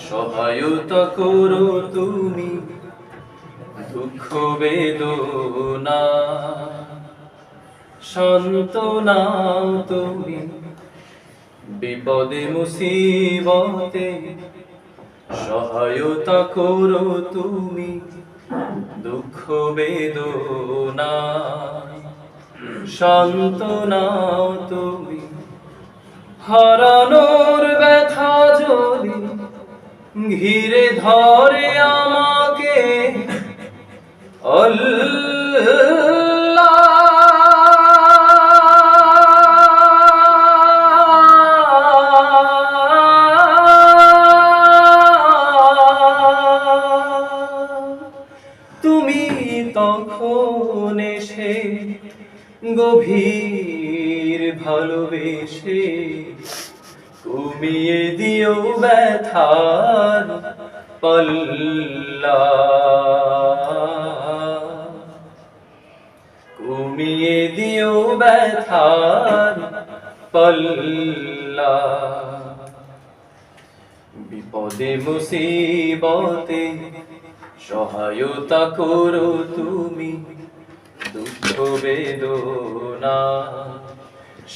সহায়তা করো তুমি দুঃখ বেদনা, সান্ত্বনা তুমি বিপদে মুসিবতে। সহায়তা করো তুমি দুঃখ বেদনা, সান্ত্বনা তুমি। হারানোর ব্যথা যদি ঘিরে ধরে আমাকে, আল্লাহ তুমি তখন এসে গভীর ভালোবেসে কমিয়ে দিও ব্যথার পাল্লা, কমিয়ে দিও ব্যথার পাল্লা। বিপদে মুসিবতে সহায়তা করো তুমি দুঃখ বেদনা,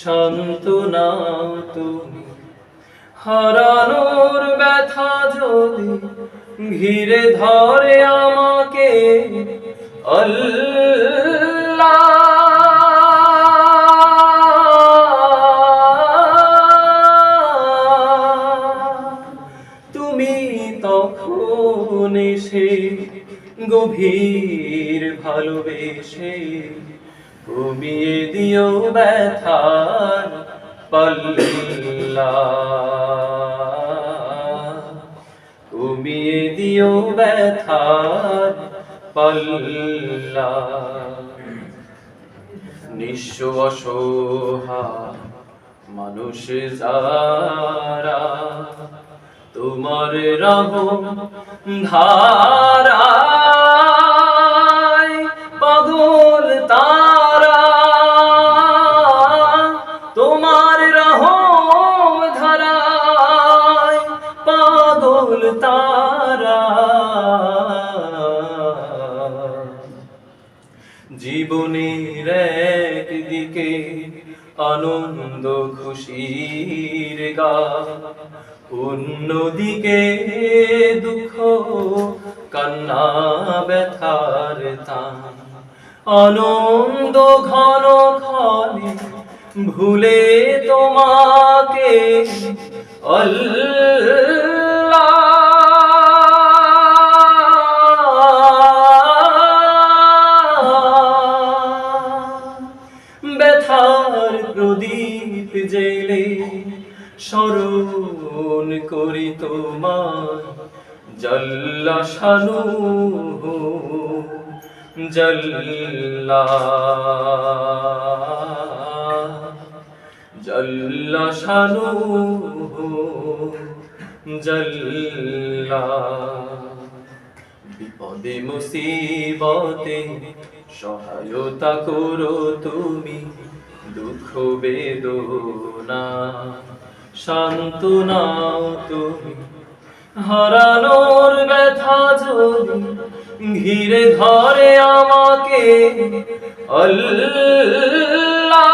সান্ত্বনা তুমি। হারানোর ব্যথা যদি ঘিরে ধরে আমাকে, আল্লাহ তুমি তখন এসে গভীর ভালোবেসে কমিয়ে দিও ব্যথার পাল্লা, কমিয়ে দিও ব্যথার পাল্লা। নিঃস্ব অসহায় মানুষ যারা তোমার রহম ধারায় পাগল তারা, তোমার রহম ধারায় পাগল তারা। জীবনের একদিকে আনন্দ খুশির গান, অন্যদিকে দুঃখ কান্না ব্যথার টান। আনন্দ ঘন ক্ষণে ভুলে তোমাকে, আল্লাহ ব্যথার প্রদীপ জেলে স্মরণ করি তোমার জাল্লা শানুহু, জাল্লা জাল্লা শানুহু, জাল্লা। বিপদে মুসিবতে সহায়তা করো তুমি দুঃখ বেদনা, সান্ত্বনা তুমি। হারানোর ব্যথা যদি ঘিরে ধরে আমাকে, আল্লাহ